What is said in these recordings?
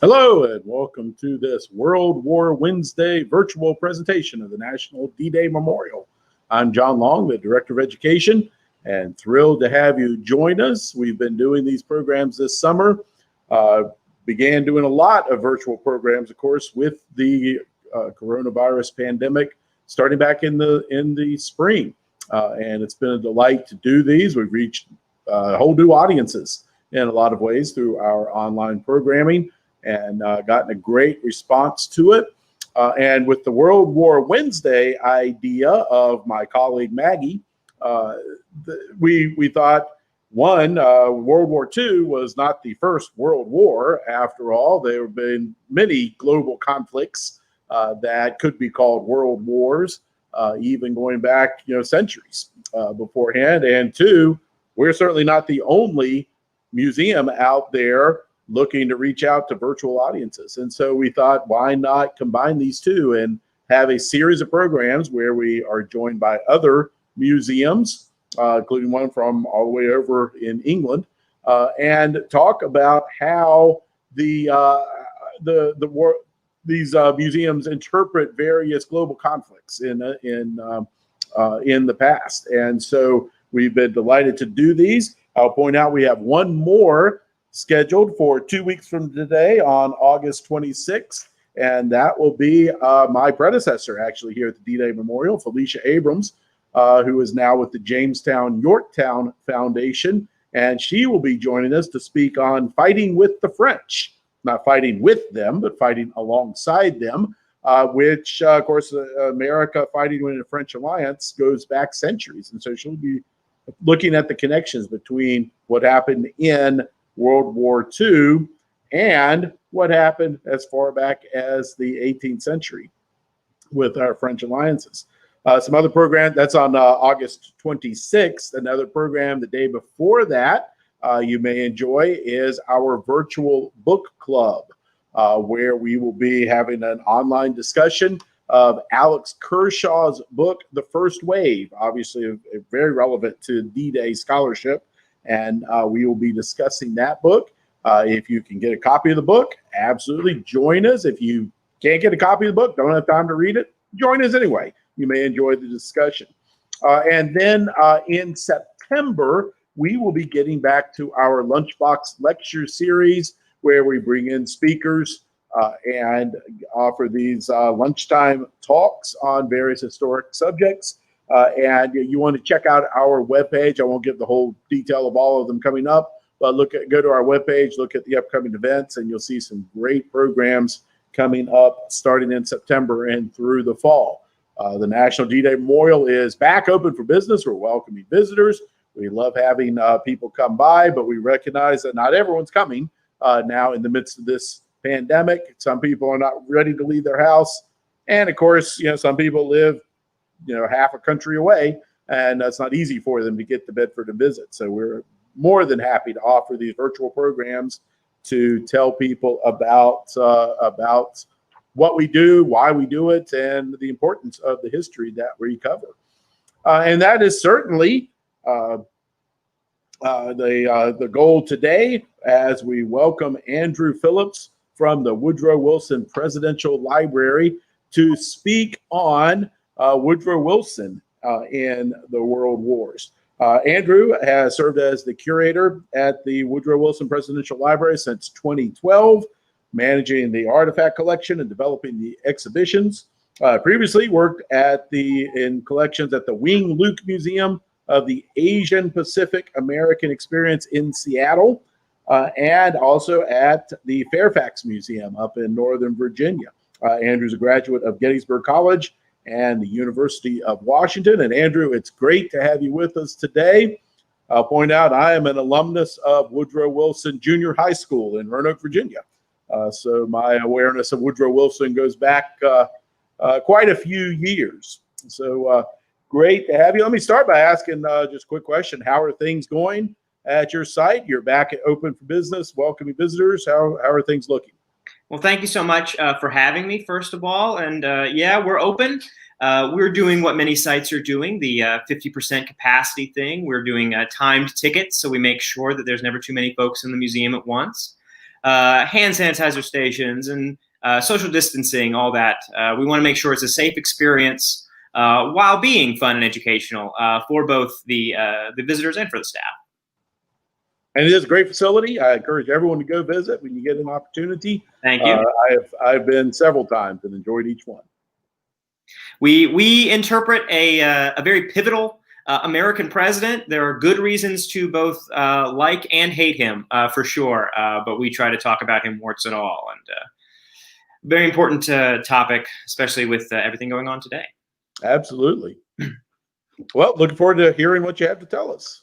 Hello and welcome to this World War Wednesday virtual presentation of the National D-Day Memorial. I'm John Long, the Director of Education, and thrilled to have you join us. We've been doing these programs this summer. Began doing a lot of virtual programs, of course, with the coronavirus pandemic starting back in the spring. And it's been a delight to do these. We've reached whole new audiences in a lot of ways through our online programming, and gotten a great response to it. And with the World War Wednesday idea of my colleague Maggie, we thought, one, World War II was not the first World War. After all, there have been many global conflicts that could be called world wars, even going back, centuries beforehand. And two, we're certainly not the only museum out there looking to reach out to virtual audiences. And so we thought, why not combine these two and have a series of programs where we are joined by other museums, including one from all the way over in England, and talk about how these museums interpret various global conflicts in the past. And so we've been delighted to do these. I'll point out we have one more scheduled for 2 weeks from today on August 26th. And that will be my predecessor, actually, here at the D-Day Memorial, Felicia Abrams, who is now with the Jamestown Yorktown Foundation. And she will be joining us to speak on fighting with the French. Not fighting with them, but fighting alongside them, which, of course, America fighting in the French alliance goes back centuries. And so she'll be looking at the connections between what happened in World War II and what happened as far back as the 18th century with our French alliances. Some other program that's on August 26th. Another program the day before that you may enjoy is our virtual book club, where we will be having an online discussion of Alex Kershaw's book, The First Wave, obviously very relevant to D-Day scholarship. And we will be discussing that book. If you can get a copy of the book, absolutely join us. If you can't get a copy of the book, don't have time to read it, join us anyway. You may enjoy the discussion. And then in September, we will be getting back to our Lunchbox Lecture Series, where we bring in speakers and offer these lunchtime talks on various historic subjects. And you want to check out our webpage. I won't give the whole detail of all of them coming up, but go to our webpage, look at the upcoming events, and you'll see some great programs coming up starting in September and through the fall. The National D-Day Memorial is back open for business. We're welcoming visitors. We love having people come by, but we recognize that not everyone's coming now in the midst of this pandemic. Some people are not ready to leave their house. And of course, some people live half a country away, and that's not easy for them to get to Bedford and visit. So we're more than happy to offer these virtual programs to tell people about what we do, why we do it, and the importance of the history that we cover. And that is certainly the goal today, as we welcome Andrew Phillips from the Woodrow Wilson Presidential Library to speak on Woodrow Wilson in the World Wars. Andrew has served as the curator at the Woodrow Wilson Presidential Library since 2012, managing the artifact collection and developing the exhibitions. Previously worked in collections at the Wing Luke Museum of the Asian Pacific American Experience in Seattle, and also at the Fairfax Museum up in Northern Virginia. Andrew's a graduate of Gettysburg College and the University of Washington. And Andrew, it's great to have you with us today. I'll point out I am an alumnus of Woodrow Wilson Junior High School in Roanoke, Virginia. So my awareness of Woodrow Wilson goes back quite a few years. So great to have you. Let me start by asking just a quick question. How are things going at your site? You're back at open for business, welcoming visitors. How are things looking? Well, thank you so much for having me, first of all. And yeah, we're open. We're doing what many sites are doing, the 50% capacity thing. We're doing timed tickets, so we make sure that there's never too many folks in the museum at once. hand sanitizer stations and social distancing, all that. We want to make sure it's a safe experience while being fun and educational for both the visitors and for the staff. And it is a great facility. I encourage everyone to go visit when you get an opportunity. Thank you. I've been several times and enjoyed each one. We interpret a very pivotal American president. There are good reasons to both like and hate him, for sure. But we try to talk about him warts and all. And very important topic, especially with everything going on today. Absolutely. Well, looking forward to hearing what you have to tell us.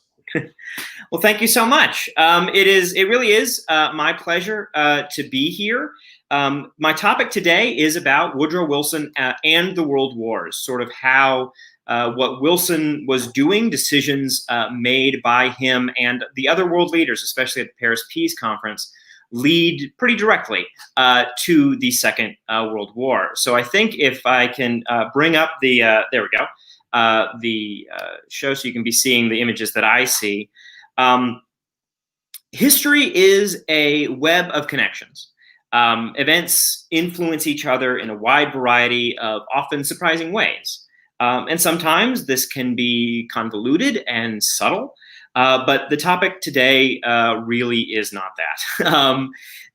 Well, thank you so much. It really is my pleasure to be here. My topic today is about Woodrow Wilson and the World Wars, sort of how what Wilson was doing, decisions made by him and the other world leaders, especially at the Paris Peace Conference, lead pretty directly to the Second World War. So I think if I can bring up the, there we go, the show so you can be seeing the images that I see. History is a web of connections. Events influence each other in a wide variety of often surprising ways. And sometimes this can be convoluted and subtle, but the topic today really is not that.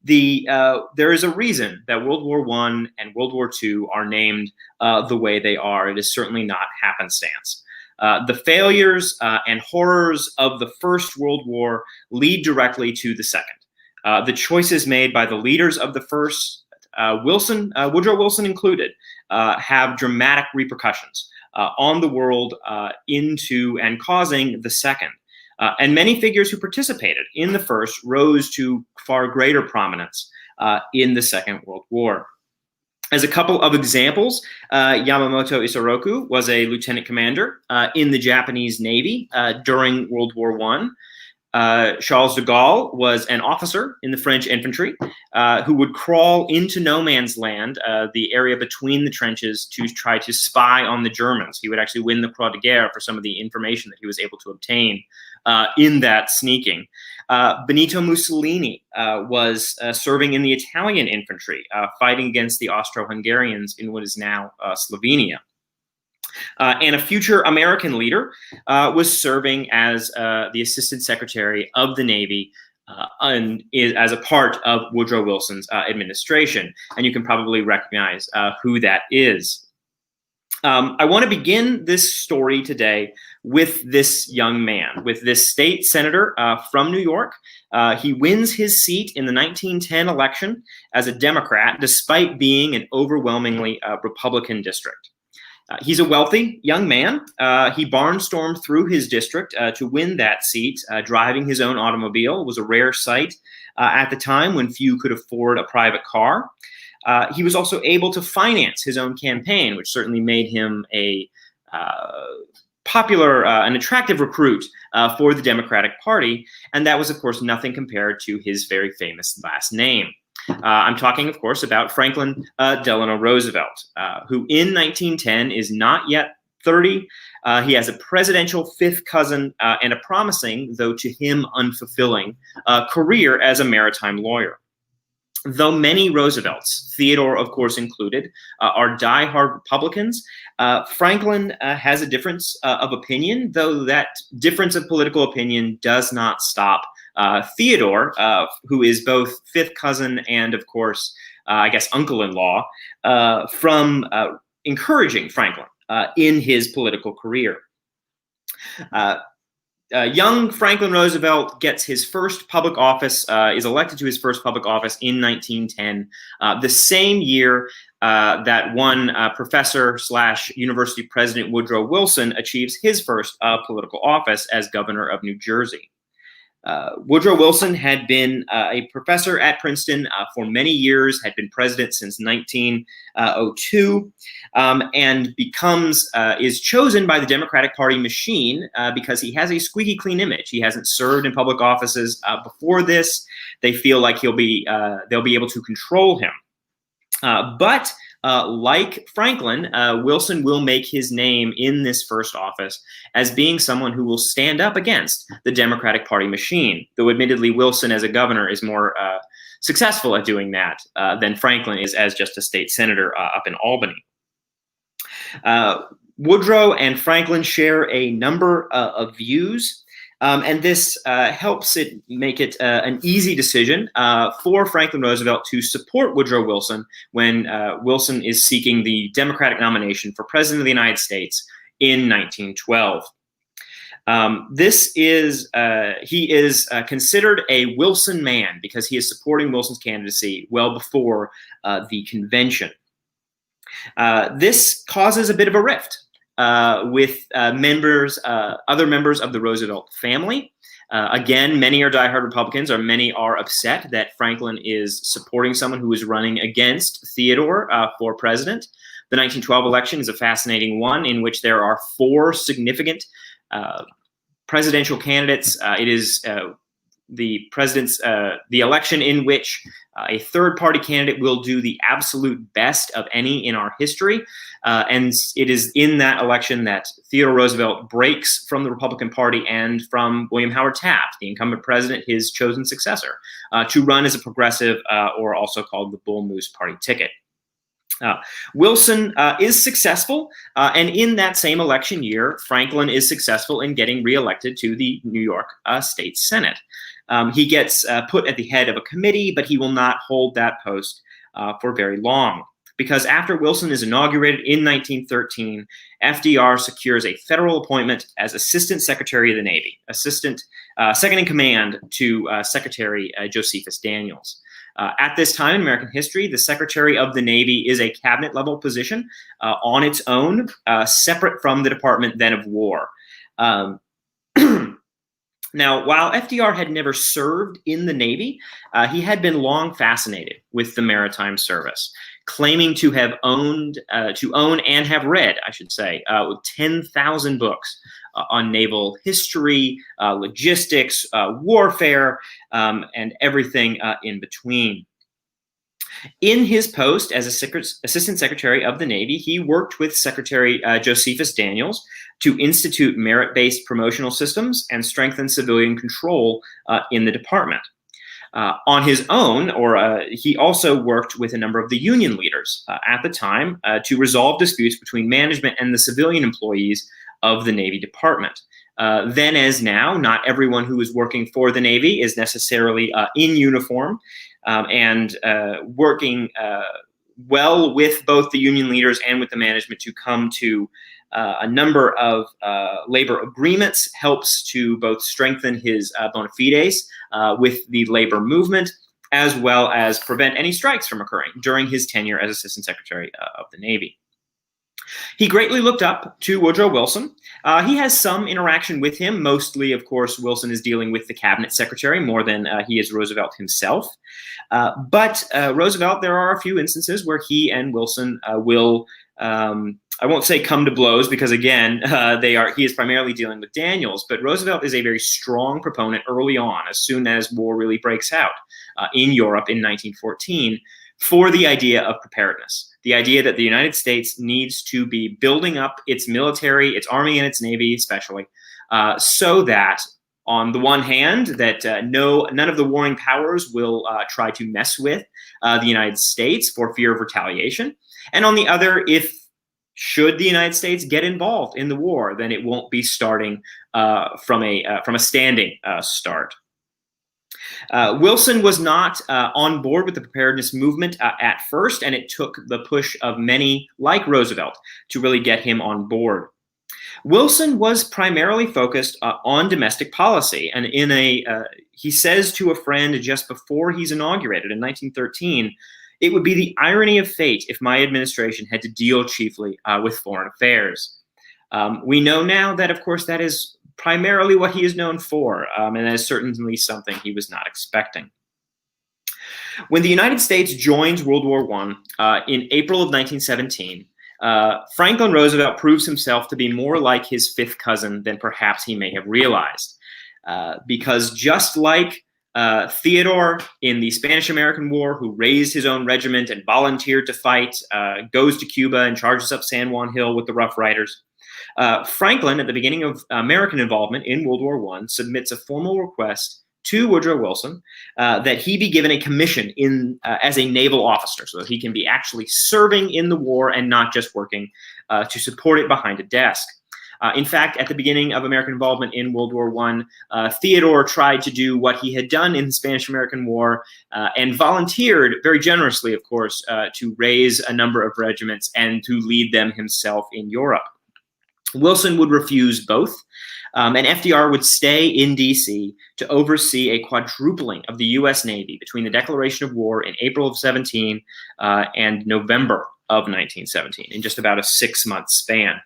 There is a reason that World War I and World War II are named the way they are. It is certainly not happenstance. The failures and horrors of the First World War lead directly to the Second. The choices made by the leaders of the first, Woodrow Wilson included, have dramatic repercussions on the world into and causing the Second. And many figures who participated in the first rose to far greater prominence in the Second World War. As a couple of examples, Yamamoto Isoroku was a lieutenant commander in the Japanese Navy during World War I. Charles de Gaulle was an officer in the French infantry who would crawl into no man's land, the area between the trenches, to try to spy on the Germans. He would actually win the Croix de Guerre for some of the information that he was able to obtain in that sneaking. Benito Mussolini was serving in the Italian infantry, fighting against the Austro-Hungarians in what is now Slovenia. And a future American leader was serving as the Assistant Secretary of the Navy as a part of Woodrow Wilson's administration. And you can probably recognize who that is. I want to begin this story today with this young man, with this state senator from New York. He wins his seat in the 1910 election as a Democrat, despite being an overwhelmingly Republican district. He's a wealthy young man. He barnstormed through his district to win that seat. Driving his own automobile was a rare sight at the time when few could afford a private car. He was also able to finance his own campaign, which certainly made him a popular, an attractive recruit for the Democratic Party. And that was, of course, nothing compared to his very famous last name. I'm talking, of course, about Franklin Delano Roosevelt, who in 1910 is not yet 30. He has a presidential fifth cousin and a promising, though to him unfulfilling, career as a maritime lawyer. Though many Roosevelts, Theodore, of course, included, are diehard Republicans, Franklin has a difference of opinion, though that difference of political opinion does not stop Theodore, who is both fifth cousin and, of course, I guess, uncle-in-law, from encouraging Franklin in his political career. Young Franklin Roosevelt gets his first public office, is elected to his first public office in 1910, the same year that one professor / university president Woodrow Wilson achieves his first political office as governor of New Jersey. Woodrow Wilson had been a professor at Princeton for many years, had been president since 1902, and is chosen by the Democratic Party machine because he has a squeaky clean image. He hasn't served in public offices before this. They feel like they'll be able to control him. But like Franklin, Wilson will make his name in this first office as being someone who will stand up against the Democratic Party machine, though admittedly Wilson as a governor is more successful at doing that than Franklin is as just a state senator up in Albany. Woodrow and Franklin share a number of views, and this helps it make it an easy decision for Franklin Roosevelt to support Woodrow Wilson when Wilson is seeking the Democratic nomination for President of the United States in 1912. He is considered a Wilson man because he is supporting Wilson's candidacy well before the convention. This causes a bit of a rift with other members of the Roosevelt family. Again, many are diehard Republicans, or many are upset that Franklin is supporting someone who is running against Theodore for president. The 1912 election is a fascinating one in which there are 4 significant presidential candidates. It is the election in which a third-party candidate will do the absolute best of any in our history. And it is in that election that Theodore Roosevelt breaks from the Republican Party and from William Howard Taft, the incumbent president, his chosen successor, to run as a progressive, or also called the Bull Moose Party ticket. Wilson is successful, and in that same election year, Franklin is successful in getting reelected to the New York State Senate. He gets put at the head of a committee, but he will not hold that post for very long, because after Wilson is inaugurated in 1913, FDR secures a federal appointment as Assistant Secretary of the Navy, second in command to Secretary Josephus Daniels. At this time in American history, the Secretary of the Navy is a cabinet-level position on its own, separate from the Department then of War. Now, while FDR had never served in the Navy, he had been long fascinated with the maritime service, claiming to have own and have read, I should say, 10,000 books on naval history, logistics, warfare, and everything in between. In his post as Assistant Secretary of the Navy, he worked with Secretary Josephus Daniels to institute merit-based promotional systems and strengthen civilian control in the department. On his own, he also worked with a number of the union leaders at the time to resolve disputes between management and the civilian employees of the Navy Department. Then as now, not everyone who is working for the Navy is necessarily in uniform and working well with both the union leaders and with the management to come to a number of labor agreements helps to both strengthen his bona fides with the labor movement, as well as prevent any strikes from occurring during his tenure as Assistant Secretary of the Navy. He greatly looked up to Woodrow Wilson. He has some interaction with him. Mostly, of course, Wilson is dealing with the cabinet secretary more than he is Roosevelt himself. But Roosevelt, there are a few instances where he and Wilson will, I won't say come to blows, because again, he is primarily dealing with Daniels, but Roosevelt is a very strong proponent early on, as soon as war really breaks out in Europe in 1914, for the idea of preparedness, the idea that the United States needs to be building up its military, its army and its navy especially, so that on the one hand, that none of the warring powers will try to mess with the United States for fear of retaliation. And on the other, should the United States get involved in the war, then it won't be starting from a standing start. Wilson was not on board with the preparedness movement at first, and it took the push of many like Roosevelt to really get him on board. Wilson was primarily focused on domestic policy, and he says to a friend just before he's inaugurated in 1913, "It would be the irony of fate if my administration had to deal chiefly with foreign affairs." We know now that, of course, that is primarily what he is known for, and that is certainly something he was not expecting. When the United States joins World War I in April of 1917, Franklin Roosevelt proves himself to be more like his fifth cousin than perhaps he may have realized, because just like Theodore in the Spanish-American War, who raised his own regiment and volunteered to fight, goes to Cuba and charges up San Juan Hill with the Rough Riders, Franklin, at the beginning of American involvement in World War I, submits a formal request to Woodrow Wilson that he be given a commission as a naval officer, so that he can be actually serving in the war and not just working to support it behind a desk. In fact, at the beginning of American involvement in World War I, Theodore tried to do what he had done in the Spanish-American War and volunteered very generously, of course, to raise a number of regiments and to lead them himself in Europe. Wilson would refuse both, and FDR would stay in D.C. to oversee a quadrupling of the U.S. Navy between the declaration of war in April of 17 and November of 1917, in just about a 6-month span.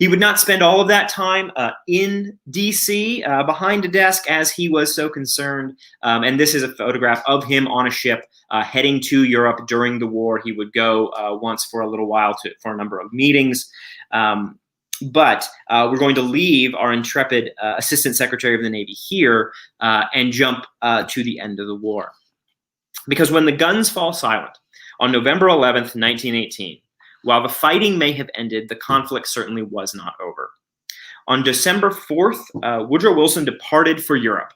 He would not spend all of that time in D.C. Behind a desk, as he was so concerned. And this is a photograph of him on a ship heading to Europe during the war. He would go once for a little while for a number of meetings. But we're going to leave our intrepid Assistant Secretary of the Navy here and jump to the end of the war. Because when the guns fall silent on November 11th, 1918, while the fighting may have ended, the conflict certainly was not over. On December 4th, Woodrow Wilson departed for Europe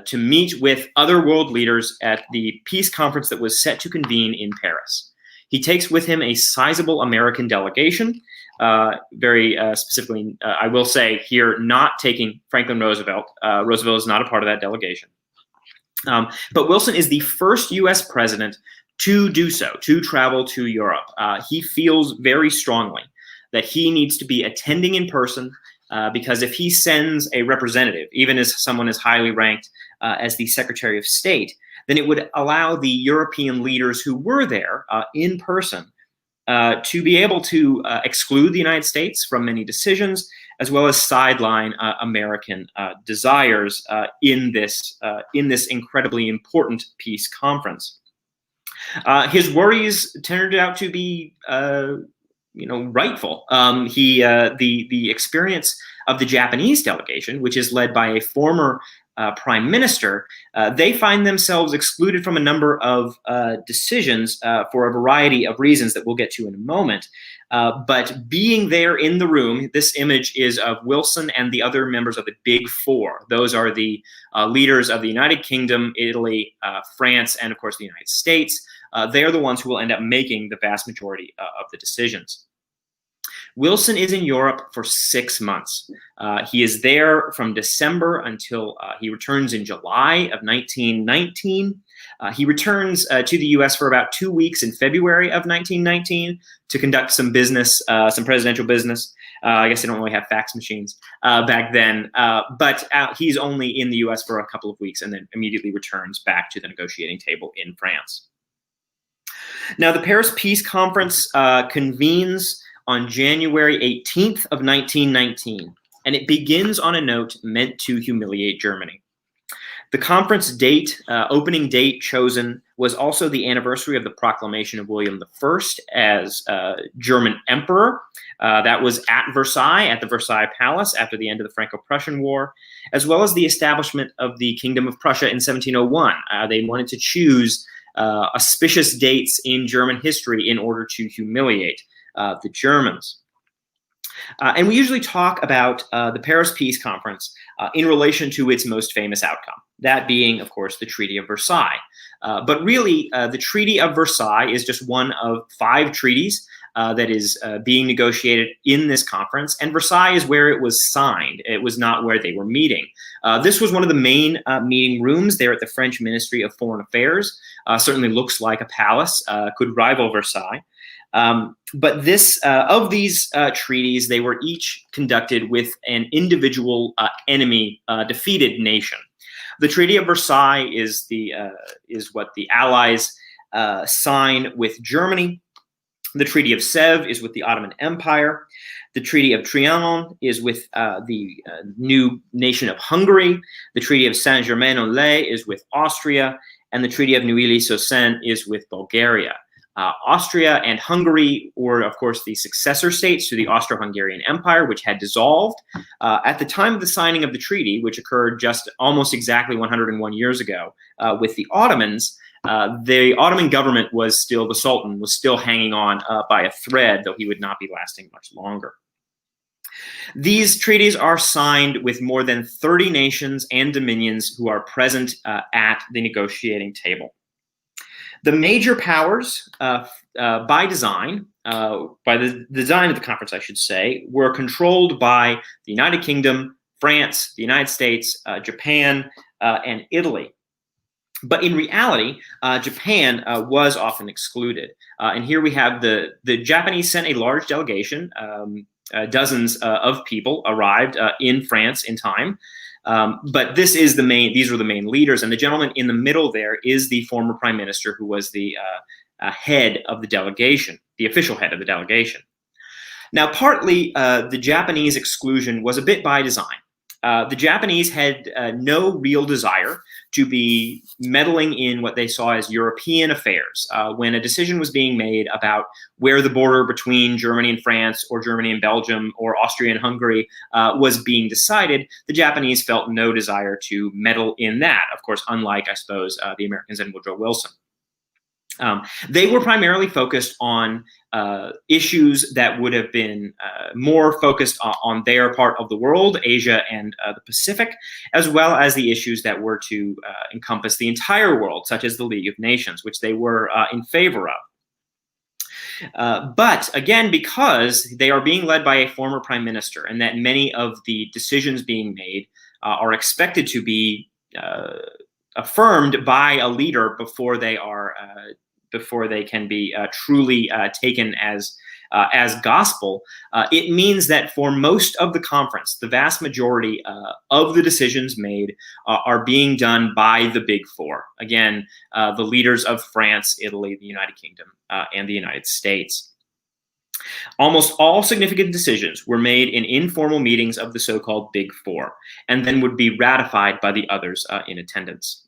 to meet with other world leaders at the peace conference that was set to convene in Paris. He takes with him a sizable American delegation, very specifically, I will say here, not taking Franklin Roosevelt. Roosevelt is not a part of that delegation. But Wilson is the first U.S. president to do so, to travel to Europe. He feels very strongly that he needs to be attending in person because if he sends a representative, even as someone as highly ranked as the Secretary of State, then it would allow the European leaders who were there in person to be able to exclude the United States from many decisions, as well as sideline American desires in this incredibly important peace conference. His worries turned out to be, rightful. The experience of the Japanese delegation, which is led by a former prime minister, they find themselves excluded from a number of decisions for a variety of reasons that we'll get to in a moment. But being there in the room, this image is of Wilson and the other members of the Big Four. Those are the leaders of the United Kingdom, Italy, France, and of course the United States. They're the ones who will end up making the vast majority of the decisions. Wilson is in Europe for 6 months. He is there from December until he returns in July of 1919. He returns to the U.S. for about 2 weeks in February of 1919 to conduct some business, some presidential business. I guess they don't really have fax machines back then, but he's only in the U.S. for a couple of weeks and then immediately returns back to the negotiating table in France. Now, the Paris Peace Conference convenes on January 18th of 1919, and it begins on a note meant to humiliate Germany. The conference date, opening date chosen, was also the anniversary of the proclamation of William I as German emperor. That was at Versailles, at the Versailles Palace, after the end of the Franco-Prussian War, as well as the establishment of the Kingdom of Prussia in 1701. They wanted to choose auspicious dates in German history in order to humiliate the Germans. And we usually talk about the Paris Peace Conference in relation to its most famous outcome, that being, of course, the Treaty of Versailles. But really, the Treaty of Versailles is just one of 5 treaties that is being negotiated in this conference, and Versailles is where it was signed. It was not where they were meeting. This was one of the main meeting rooms there at the French Ministry of Foreign Affairs. Certainly looks like a palace, could rival Versailles. But of these treaties, they were each conducted with an individual enemy, defeated nation. The Treaty of Versailles is what the Allies sign with Germany. The Treaty of Sèvres is with the Ottoman Empire. The Treaty of Trianon is with the new nation of Hungary. The Treaty of Saint-Germain-en-Laye is with Austria. And the Treaty of Neuilly-sur-Seine is with Bulgaria. Austria and Hungary were, of course, the successor states to the Austro-Hungarian Empire, which had dissolved. At the time of the signing of the treaty, which occurred just almost exactly 101 years ago with the Ottomans, the Ottoman government was still, the Sultan was still hanging on by a thread, though he would not be lasting much longer. These treaties are signed with more than 30 nations and dominions who are present at the negotiating table. The major powers, by design, by the design of the conference, I should say, were controlled by the United Kingdom, France, the United States, Japan, and Italy. But in reality, Japan was often excluded. And here we have the Japanese sent a large delegation. Dozens of people arrived in France in time. But these were the main leaders. And the gentleman in the middle there is the former prime minister who was the head of the delegation, the official head of the delegation. Now, partly the Japanese exclusion was a bit by design. The Japanese had no real desire to be meddling in what they saw as European affairs. When a decision was being made about where the border between Germany and France, or Germany and Belgium, or Austria and Hungary was being decided, the Japanese felt no desire to meddle in that. Of course, unlike, I suppose, the Americans and Woodrow Wilson. They were primarily focused on issues that would have been more focused on their part of the world, Asia and the Pacific, as well as the issues that were to encompass the entire world, such as the League of Nations, which they were in favor of. But again, because they are being led by a former prime minister, and that many of the decisions being made are expected to be affirmed by a leader before they can be truly taken as gospel, it means that for most of the conference, the vast majority of the decisions made are being done by the Big Four. Again, the leaders of France, Italy, the United Kingdom, and the United States. Almost all significant decisions were made in informal meetings of the so-called Big Four, and then would be ratified by the others in attendance.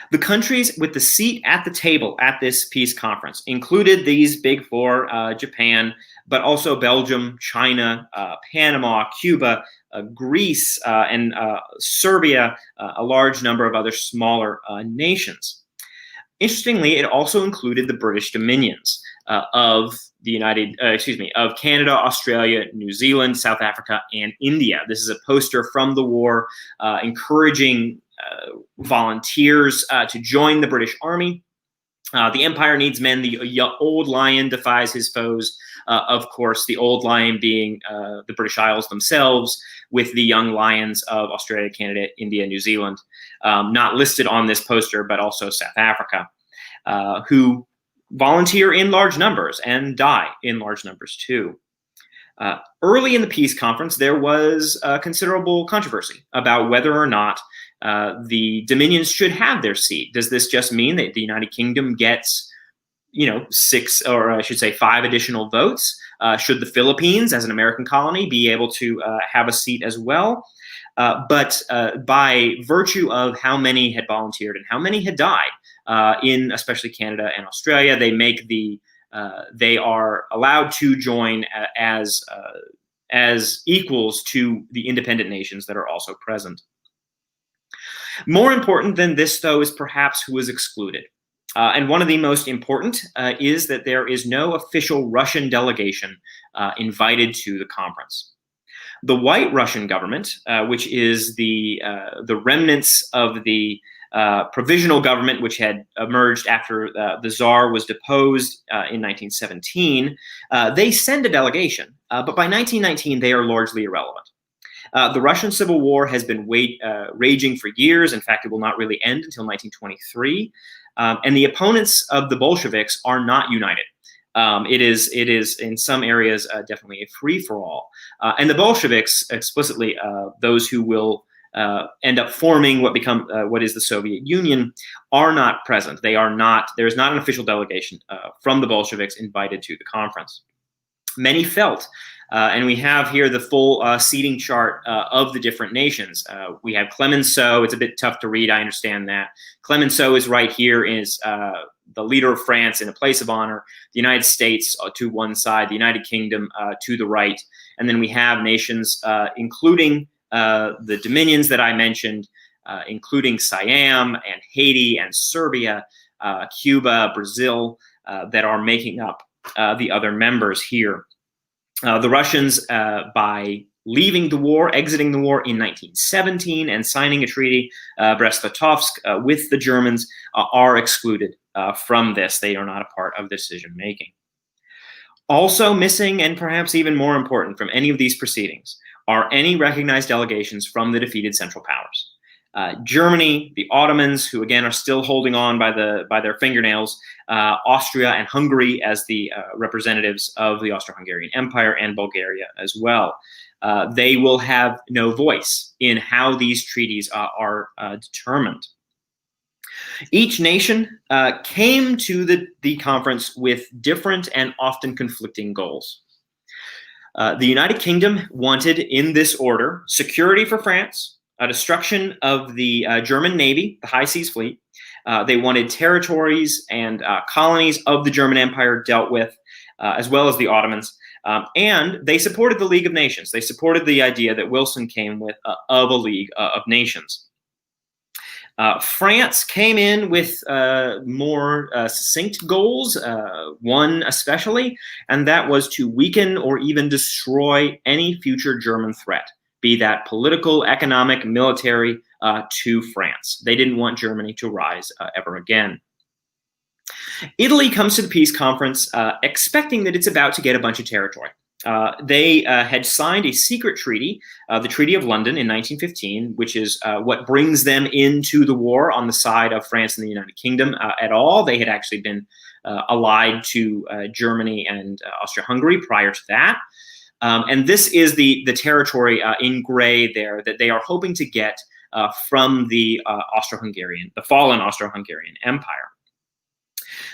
The countries with the seat at the table at this peace conference included these Big Four, Japan, but also Belgium, China, Panama, Cuba, Greece, and Serbia, a large number of other smaller nations. Interestingly, it also included the British dominions of Canada, Australia, New Zealand, South Africa, and India. This is a poster from the war encouraging volunteers to join the British Army. The empire needs men. The old lion defies his foes. Of course, the old lion being the British Isles themselves, with the young lions of Australia, Canada, India, New Zealand, not listed on this poster, but also South Africa, who volunteer in large numbers and die in large numbers too. Early in the peace conference, there was considerable controversy about whether or not the dominions should have their seat. Does this just mean that the United Kingdom gets, 6, or I should say 5 additional votes? Should the Philippines, as an American colony, be able to have a seat as well? But by virtue of how many had volunteered and how many had died in especially Canada and Australia, they are allowed to join as equals to the independent nations that are also present. More important than this, though, is perhaps who is excluded. And one of the most important is that there is no official Russian delegation invited to the conference. The White Russian government, which is the remnants of the provisional government which had emerged after the Tsar was deposed in 1917, they send a delegation, but by 1919 they are largely irrelevant. The Russian Civil War has been raging for years. In fact, it will not really end until 1923. And the opponents of the Bolsheviks are not united. It is in some areas definitely a free-for-all. And the Bolsheviks, explicitly those who will end up forming what is the Soviet Union, are not present. There is not an official delegation from the Bolsheviks invited to the conference. Many felt, and we have here the full seating chart of the different nations. We have Clemenceau. It's a bit tough to read, I understand that. Clemenceau is right here, is the leader of France in a place of honor, the United States to one side, the United Kingdom to the right. And then we have nations including the dominions that I mentioned, including Siam and Haiti and Serbia, Cuba, Brazil, that are making up the other members here. The Russians, by leaving the war, exiting the war in 1917 and signing a treaty, Brest-Litovsk, with the Germans, are excluded from this. They are not a part of decision-making. Also missing, and perhaps even more important from any of these proceedings, are any recognized delegations from the defeated Central Powers. Germany, the Ottomans, who again are still holding on by their fingernails, Austria and Hungary as the representatives of the Austro-Hungarian Empire, and Bulgaria as well. They will have no voice in how these treaties are determined. Each nation came to the conference with different and often conflicting goals. The United Kingdom wanted, in this order, security for France, a destruction of the German Navy, the High Seas Fleet. They wanted territories and colonies of the German Empire dealt with, as well as the Ottomans. And they supported the League of Nations. They supported the idea that Wilson came with of a League of Nations. France came in with more succinct goals, one especially, and that was to weaken or even destroy any future German threat, be that political, economic, military, to France. They didn't want Germany to rise ever again. Italy comes to the peace conference expecting that it's about to get a bunch of territory. They had signed a secret treaty, the Treaty of London in 1915, which is what brings them into the war on the side of France and the United Kingdom at all. They had actually been allied to Germany and Austria-Hungary prior to that. And this is the territory in gray there that they are hoping to get from the fallen Austro-Hungarian Empire.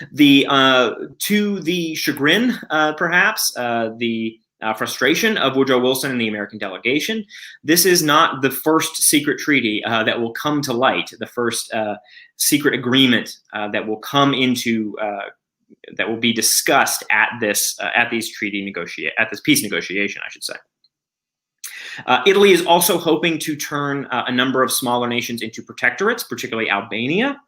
To the chagrin, perhaps, the frustration of Woodrow Wilson and the American delegation, this is not the first secret treaty that will come to light, the first secret agreement that will come into that will be discussed at this peace negotiation, I should say. Italy is also hoping to turn a number of smaller nations into protectorates, particularly Albania,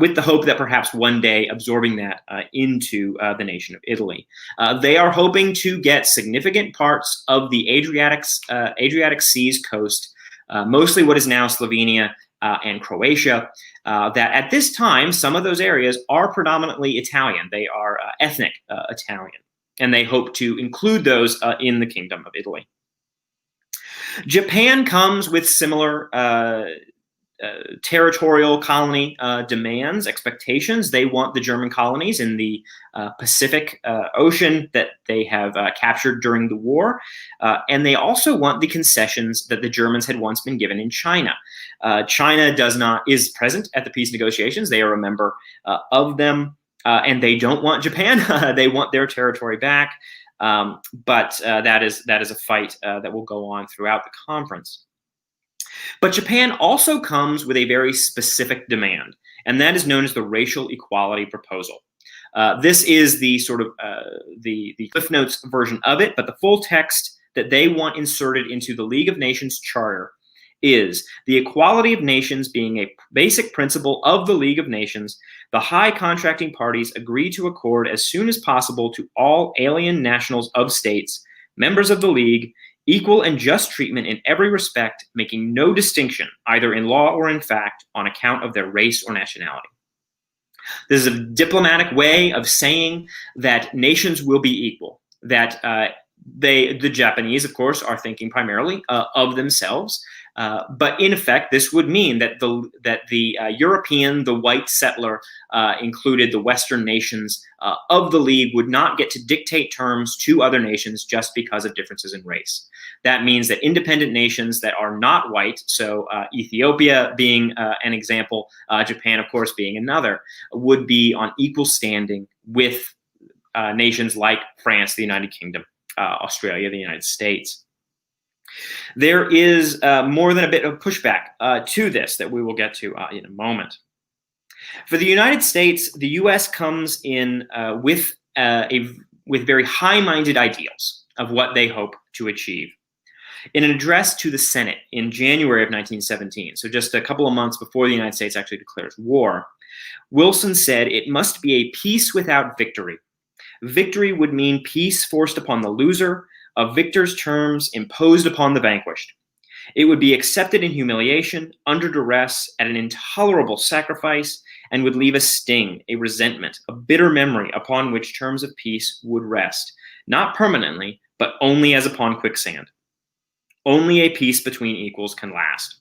with the hope that perhaps one day absorbing that into the nation of Italy. They are hoping to get significant parts of the Adriatic Sea's coast, mostly what is now Slovenia and Croatia, that at this time, some of those areas are predominantly Italian. They are ethnic Italian, and they hope to include those in the Kingdom of Italy. Japan comes with similar territorial colony demands, expectations. They want the German colonies in the Pacific Ocean that they have captured during the war. And they also want the concessions that the Germans had once been given in China. China is present at the peace negotiations. They are a member of them, and they don't want Japan. They want their territory back. But that is a fight that will go on throughout the conference. But Japan also comes with a very specific demand, and that is known as the racial equality proposal. This is the sort of the Cliff Notes version of it, but the full text that they want inserted into the League of Nations Charter is the equality of nations being a basic principle of the League of Nations. The high contracting parties agree to accord as soon as possible to all alien nationals of states, members of the League, equal and just treatment in every respect, making no distinction, either in law or in fact, on account of their race or nationality. This is a diplomatic way of saying that nations will be equal, that the Japanese, of course, are thinking primarily of themselves. But in effect, this would mean that the European, the white settler, included the Western nations of the League, would not get to dictate terms to other nations just because of differences in race. That means that independent nations that are not white, so Ethiopia being an example, Japan, of course, being another, would be on equal standing with nations like France, the United Kingdom, Australia, the United States. There is more than a bit of pushback to this that we will get to in a moment. For the United States, the U.S. comes in with very high-minded ideals of what they hope to achieve. In an address to the Senate in January of 1917, so just a couple of months before the United States actually declares war, Wilson said, "It must be a peace without victory. Victory would mean peace forced upon the loser, of victors' terms imposed upon the vanquished. It would be accepted in humiliation, under duress, at an intolerable sacrifice, and would leave a sting, a resentment, a bitter memory upon which terms of peace would rest, not permanently, but only as upon quicksand. Only a peace between equals can last.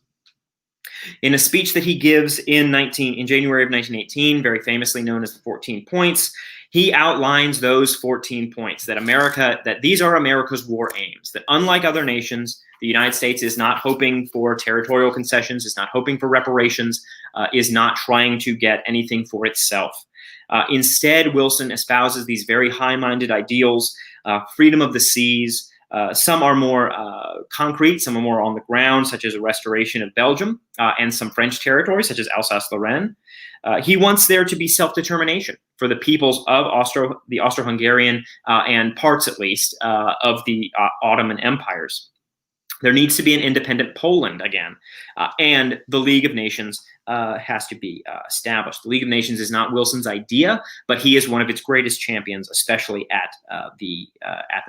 In a speech that he gives in January of 1918, very famously known as the 14 Points, he outlines those 14 points that these are America's war aims, that unlike other nations, the United States is not hoping for territorial concessions, is not hoping for reparations, is not trying to get anything for itself. Instead, Wilson espouses these very high-minded ideals, freedom of the seas. Some are more concrete, some are more on the ground, such as a restoration of Belgium and some French territories, such as Alsace-Lorraine. He wants there to be self-determination for the peoples of the Austro-Hungarian and parts, at least, of the Ottoman empires. There needs to be an independent Poland again, and the League of Nations has to be established. The League of Nations is not Wilson's idea, but he is one of its greatest champions, especially at the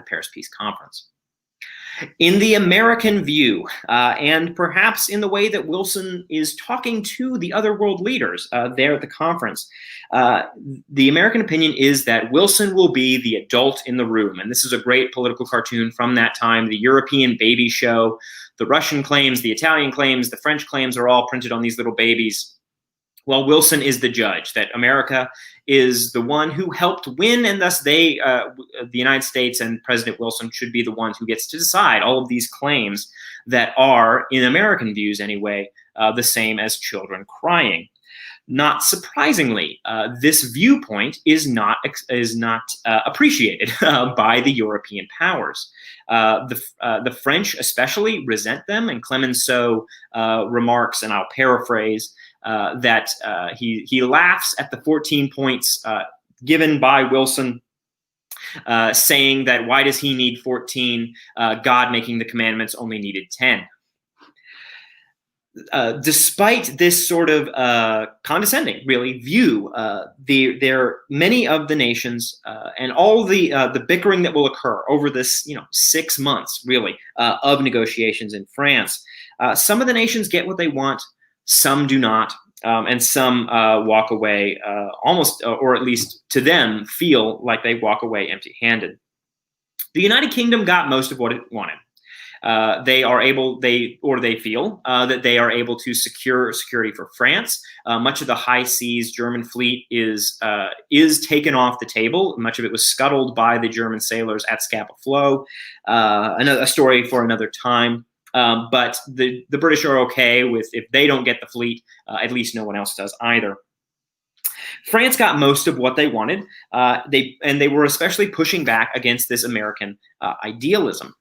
Paris Peace Conference. In the American view, and perhaps in the way that Wilson is talking to the other world leaders there at the conference, the American opinion is that Wilson will be the adult in the room. And this is a great political cartoon from that time, the European baby show. The Russian claims, the Italian claims, the French claims are all printed on these little babies. Well, Wilson is the judge, that America is the one who helped win, and thus the United States and President Wilson should be the one who gets to decide all of these claims that are, in American views anyway, the same as children crying. Not surprisingly, this viewpoint is not appreciated by the European powers. The French especially resent them, and Clemenceau remarks, and I'll paraphrase, that he laughs at the 14 points given by Wilson, saying that why does he need 14? God making the commandments only needed 10. Despite this sort of condescending, really, view, many of the nations and all the bickering that will occur over this, 6 months, really, of negotiations in France. Some of the nations get what they want, some do not, and some walk away almost, or at least to them, feel like they walk away empty-handed. The United Kingdom got most of what it wanted. They feel that they are able to secure security for France. Much of the high seas German fleet is taken off the table. Much of it was scuttled by the German sailors at Scapa Flow. A story for another time. But the British are okay with, if they don't get the fleet, at least no one else does either. France got most of what they wanted. They were especially pushing back against this American idealism.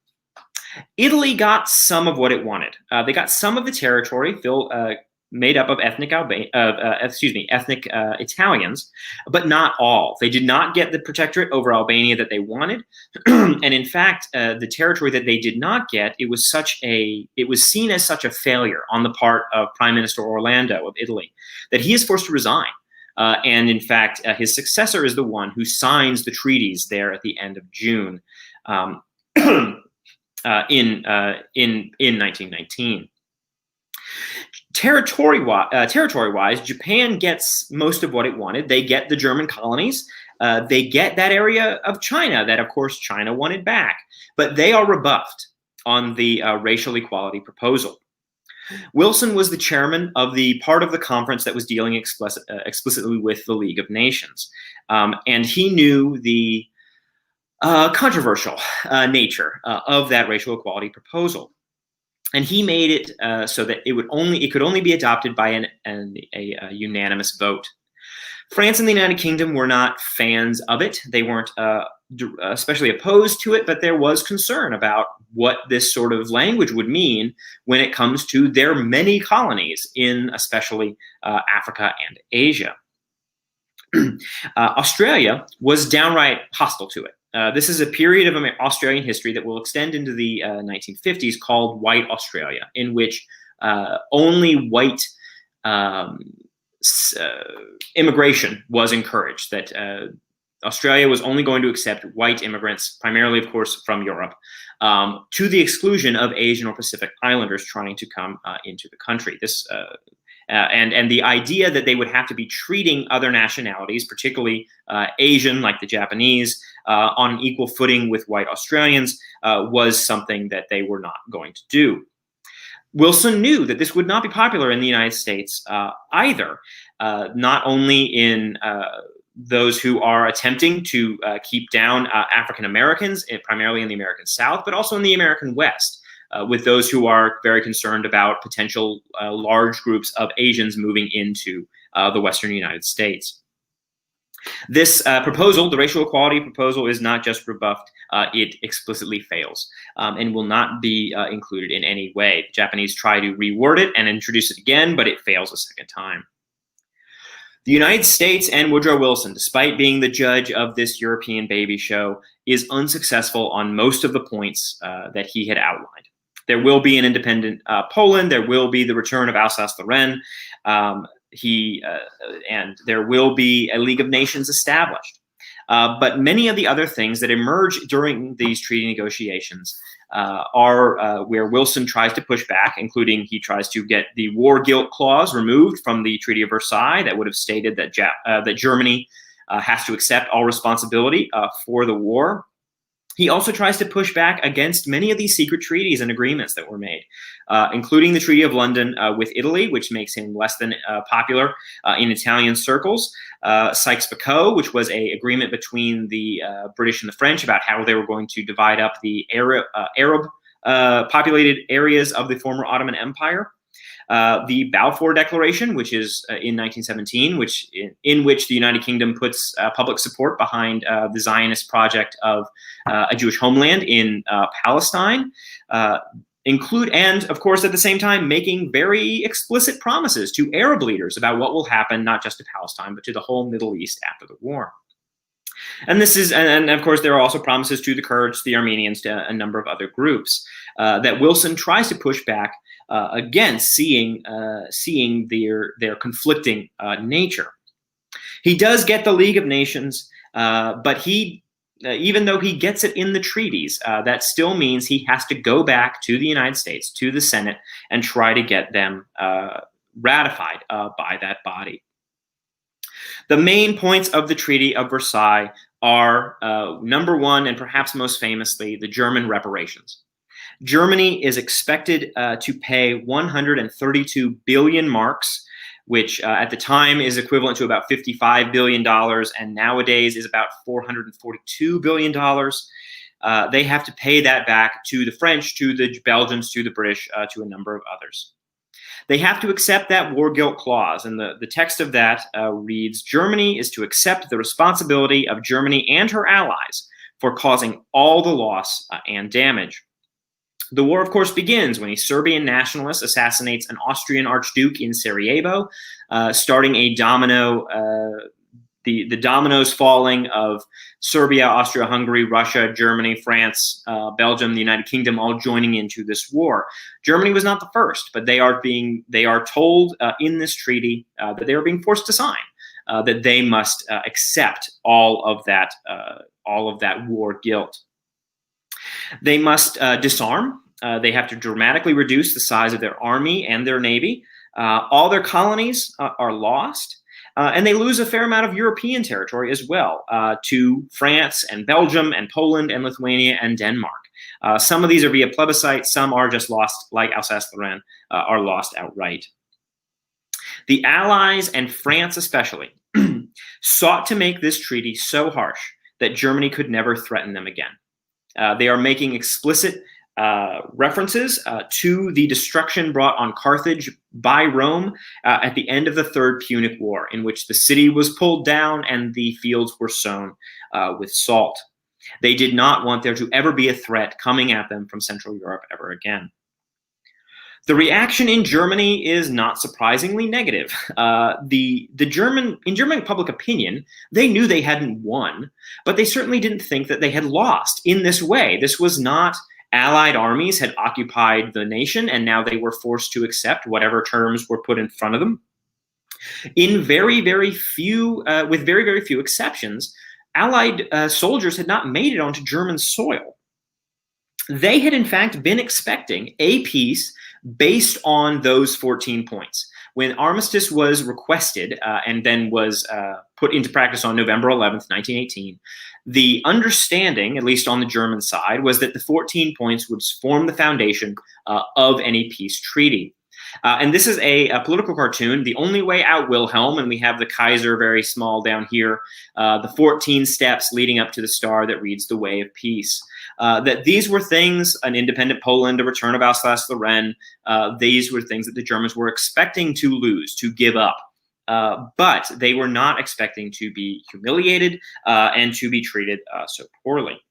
Italy got some of what it wanted. They got some of the territory made up of ethnic Italians, but not all. They did not get the protectorate over Albania that they wanted, and in fact, the territory that they did not get, it was seen as such a failure on the part of Prime Minister Orlando of Italy that he is forced to resign. And in fact, his successor is the one who signs the treaties there at the end of June. In 1919. Territory-wise, Japan gets most of what it wanted. They get the German colonies. They get that area of China that, of course, China wanted back. But they are rebuffed on the racial equality proposal. Wilson was the chairman of the part of the conference that was dealing explicitly with the League of Nations. And he knew the controversial nature of that racial equality proposal, and he made it so that it could only be adopted by a unanimous vote. France and the United Kingdom were not fans of it. They weren't especially opposed to it, but there was concern about what this sort of language would mean when it comes to their many colonies in especially Africa and Asia. Australia was downright hostile to it. This is a period of Australian history that will extend into the 1950s called White Australia, in which only white immigration was encouraged, that Australia was only going to accept white immigrants, primarily, of course, from Europe, to the exclusion of Asian or Pacific Islanders trying to come into the country. And the idea that they would have to be treating other nationalities, particularly Asian, like the Japanese, on an equal footing with white Australians was something that they were not going to do. Wilson knew that this would not be popular in the United States either, not only in those who are attempting to keep down African Americans, primarily in the American South, but also in the American West, with those who are very concerned about potential large groups of Asians moving into the Western United States. This proposal, the racial equality proposal, is not just rebuffed, it explicitly fails and will not be included in any way. The Japanese try to reword it and introduce it again, but it fails a second time. The United States and Woodrow Wilson, despite being the judge of this European baby show, is unsuccessful on most of the points that he had outlined. There will be an independent Poland. There will be the return of Alsace-Lorraine. And there will be a League of Nations established. But many of the other things that emerge during these treaty negotiations are where Wilson tries to push back, including he tries to get the war guilt clause removed from the Treaty of Versailles that would have stated that, that Germany has to accept all responsibility for the war. He also tries to push back against many of these secret treaties and agreements that were made, including the Treaty of London with Italy, which makes him less than popular in Italian circles. Sykes-Picot, which was an agreement between the British and the French about how they were going to divide up the Arab populated areas of the former Ottoman Empire. The Balfour Declaration, which is in 1917, in which the United Kingdom puts public support behind the Zionist project of a Jewish homeland in Palestine, and of course at the same time making very explicit promises to Arab leaders about what will happen not just to Palestine but to the whole Middle East after the war. And of course there are also promises to the Kurds, the Armenians, to a number of other groups that Wilson tries to push back against, seeing their conflicting nature. He does get the League of Nations, but even though he gets it in the treaties, that still means he has to go back to the United States, to the Senate, and try to get them ratified by that body. The main points of the Treaty of Versailles are, number one, and perhaps most famously, the German reparations. Germany is expected to pay 132 billion marks, which at the time is equivalent to about $55 billion, and nowadays is about $442 billion. They have to pay that back to the French, to the Belgians, to the British, to a number of others. They have to accept that war guilt clause, and the text of that reads, Germany is to accept the responsibility of Germany and her allies for causing all the loss and damage. The war, of course, begins when a Serbian nationalist assassinates an Austrian archduke in Sarajevo, starting a domino, the dominoes falling of Serbia, Austria-Hungary, Russia, Germany, France, Belgium, the United Kingdom, all joining into this war. Germany was not the first, but they are told in this treaty that they are being forced to sign, that they must accept all of that war guilt. They must disarm. They have to dramatically reduce the size of their army and their navy. All their colonies are lost, and they lose a fair amount of European territory as well to France and Belgium and Poland and Lithuania and Denmark. Some of these are via plebiscite. Some are just lost, like Alsace-Lorraine, are lost outright. The Allies, and France especially, sought to make this treaty so harsh that Germany could never threaten them again. They are making explicit references to the destruction brought on Carthage by Rome at the end of the Third Punic War, in which the city was pulled down and the fields were sown with salt. They did not want there to ever be a threat coming at them from Central Europe ever again. The reaction in Germany is not surprisingly negative. In German public opinion, they knew they hadn't won, but they certainly didn't think that they had lost in this way. This was not Allied armies had occupied the nation, and now they were forced to accept whatever terms were put in front of them. With very, very few exceptions, Allied soldiers had not made it onto German soil. They had, in fact, been expecting a peace based on those 14 points. When armistice was requested and then was put into practice on November 11th, 1918, the understanding, at least on the German side, was that the 14 points would form the foundation of any peace treaty. And this is a political cartoon, The Only Way Out, Wilhelm, and we have the Kaiser very small down here, the 14 steps leading up to the star that reads The Way of Peace. That these were things, an independent Poland, a return of Alsace-Lorraine, these were things that the Germans were expecting to lose, to give up. But they were not expecting to be humiliated and to be treated so poorly.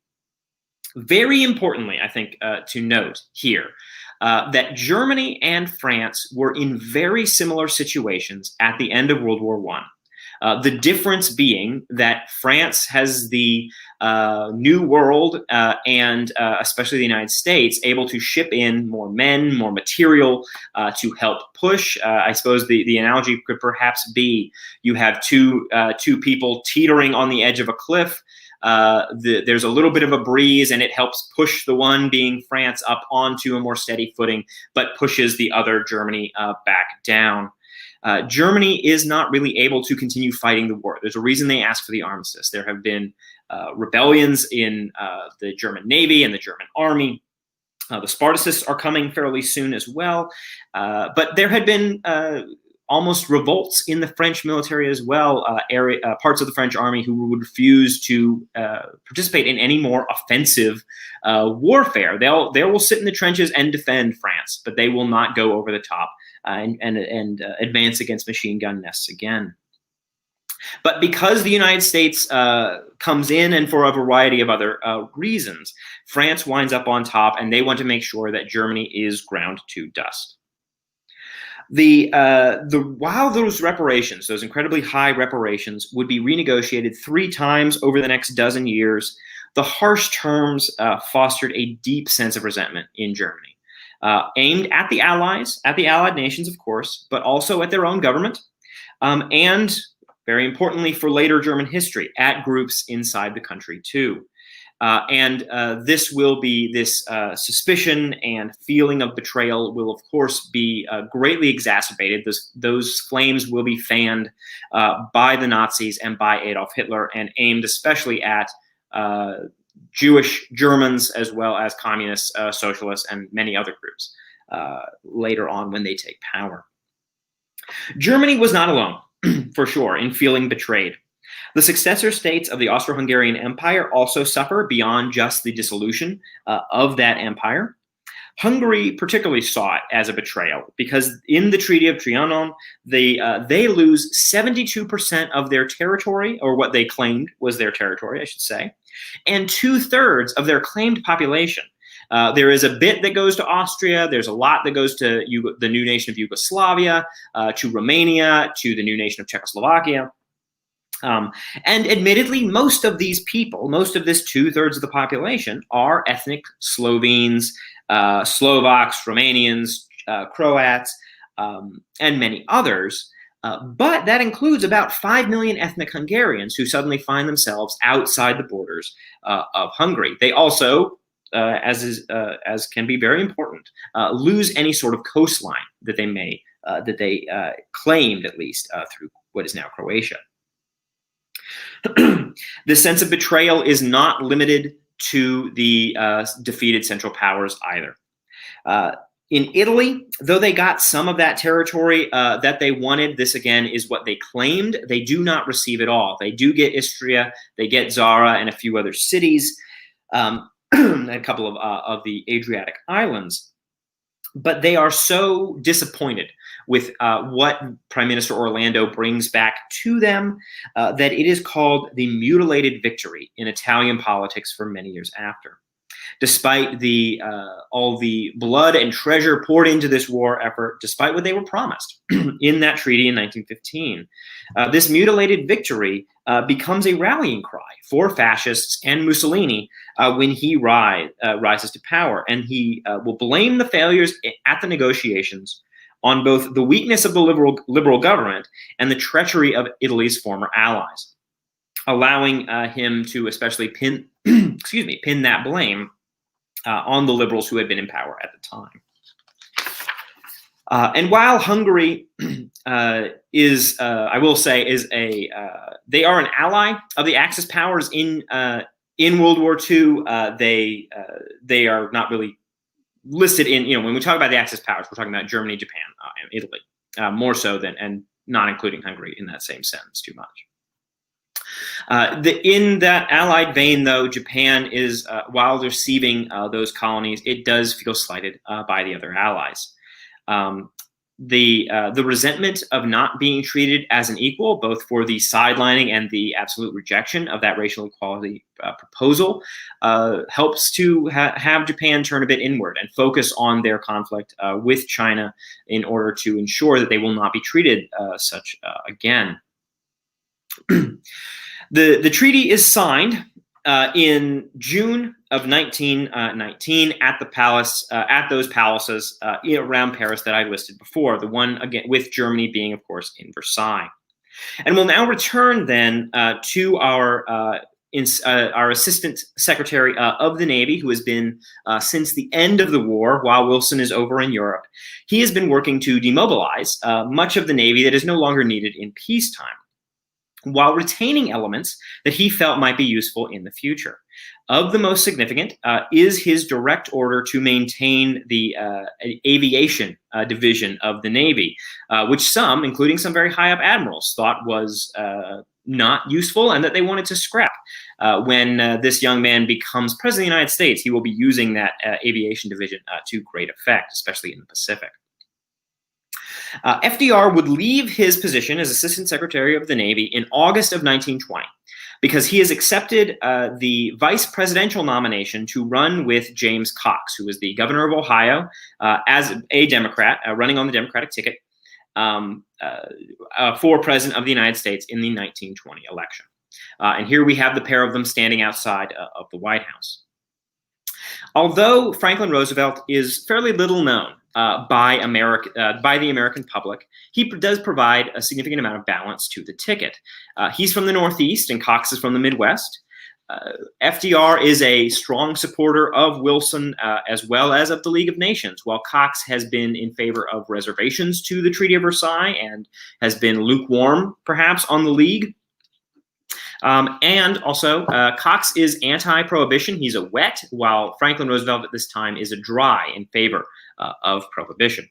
Very importantly, I think, to note here, that Germany and France were in very similar situations at the end of World War I. The difference being that France has the New World and especially the United States able to ship in more men, more material to help push. I suppose the analogy could perhaps be you have two people teetering on the edge of a cliff. There's a little bit of a breeze and it helps push the one, being France, up onto a more steady footing, but pushes the other, Germany, back down. Germany is not really able to continue fighting the war. There's a reason they asked for the armistice. There have been rebellions in the German Navy and the German Army. The Spartacists are coming fairly soon as well. But there had been almost revolts in the French military as well, parts of the French army who would refuse to participate in any more offensive warfare. They will sit in the trenches and defend France, but they will not go over the top and advance against machine gun nests again. But because the United States comes in, and for a variety of other reasons, France winds up on top, and they want to make sure that Germany is ground to dust. While those reparations, those incredibly high reparations, would be renegotiated 3 times over the next dozen years, the harsh terms fostered a deep sense of resentment in Germany, aimed at the Allies, at the Allied nations, of course, but also at their own government, and very importantly for later German history, at groups inside the country too. This suspicion and feeling of betrayal will, of course, be greatly exacerbated. Those flames will be fanned by the Nazis and by Adolf Hitler, and aimed especially at Jewish Germans, as well as communists, socialists, and many other groups later on when they take power. Germany was not alone, for sure, in feeling betrayed. The successor states of the Austro-Hungarian Empire also suffer beyond just the dissolution of that empire. Hungary particularly saw it as a betrayal because in the Treaty of Trianon, they lose 72% of their territory, or what they claimed was their territory, I should say, and 2/3 of their claimed population. There is a bit that goes to Austria. There's a lot that goes to the new nation of Yugoslavia, to Romania, to the new nation of Czechoslovakia. And admittedly, most of these people, most of this 2/3 of the population, are ethnic Slovenes, Slovaks, Romanians, Croats, and many others. But that includes about 5 million ethnic Hungarians who suddenly find themselves outside the borders of Hungary. They also, as can be very important, lose any sort of coastline that they claimed, at least through what is now Croatia. This sense of betrayal is not limited to the defeated Central Powers either. In Italy, though they got some of that territory that they wanted, this again is what they claimed, they do not receive it all. They do get Istria, they get Zara and a few other cities, a couple of the Adriatic islands. But they are so disappointed with what Prime Minister Orlando brings back to them that it is called the mutilated victory in Italian politics for many years after. Despite all the blood and treasure poured into this war effort, despite what they were promised in that treaty in 1915, this mutilated victory becomes a rallying cry for fascists and Mussolini when he rises to power. And he will blame the failures at the negotiations on both the weakness of the liberal government and the treachery of Italy's former allies. allowing him to especially pin, pin that blame on the liberals who had been in power at the time. And while Hungary is, I will say, they are an ally of the Axis powers in World War II. They are not really listed in, when we talk about the Axis powers, we're talking about Germany, Japan, and Italy, more so than, and not including Hungary in that same sentence too much. In that allied vein, though, Japan is, while receiving those colonies, it does feel slighted by the other allies. The resentment of not being treated as an equal, both for the sidelining and the absolute rejection of that racial equality proposal, helps to have Japan turn a bit inward and focus on their conflict with China in order to ensure that they will not be treated such again. The treaty is signed in June of 1919 at the palace, at those palaces around Paris that I listed before. The one again with Germany being, of course, in Versailles. And we'll now return then to our Assistant Secretary of the Navy, who has been since the end of the war, while Wilson is over in Europe. He has been working to demobilize much of the Navy that is no longer needed in peacetime, while retaining elements that he felt might be useful in the future. Of the most significant is his direct order to maintain the aviation division of the Navy, which some, including some very high-up admirals, thought was not useful and that they wanted to scrap. When this young man becomes president of the United States, he will be using that aviation division to great effect, especially in the Pacific. FDR would leave his position as Assistant Secretary of the Navy in August of 1920 because he has accepted the vice presidential nomination to run with James Cox, who was the governor of Ohio, as a Democrat, running on the Democratic ticket for president of the United States in the 1920 election. And here we have the pair of them standing outside of the White House. Although Franklin Roosevelt is fairly little known by the American public, he does provide a significant amount of balance to the ticket. He's from the Northeast and Cox is from the Midwest. FDR is a strong supporter of Wilson as well as of the League of Nations, while Cox has been in favor of reservations to the Treaty of Versailles and has been lukewarm, perhaps, on the League. And also, Cox is anti-prohibition. He's a wet, while Franklin Roosevelt at this time is a dry in favor of prohibition.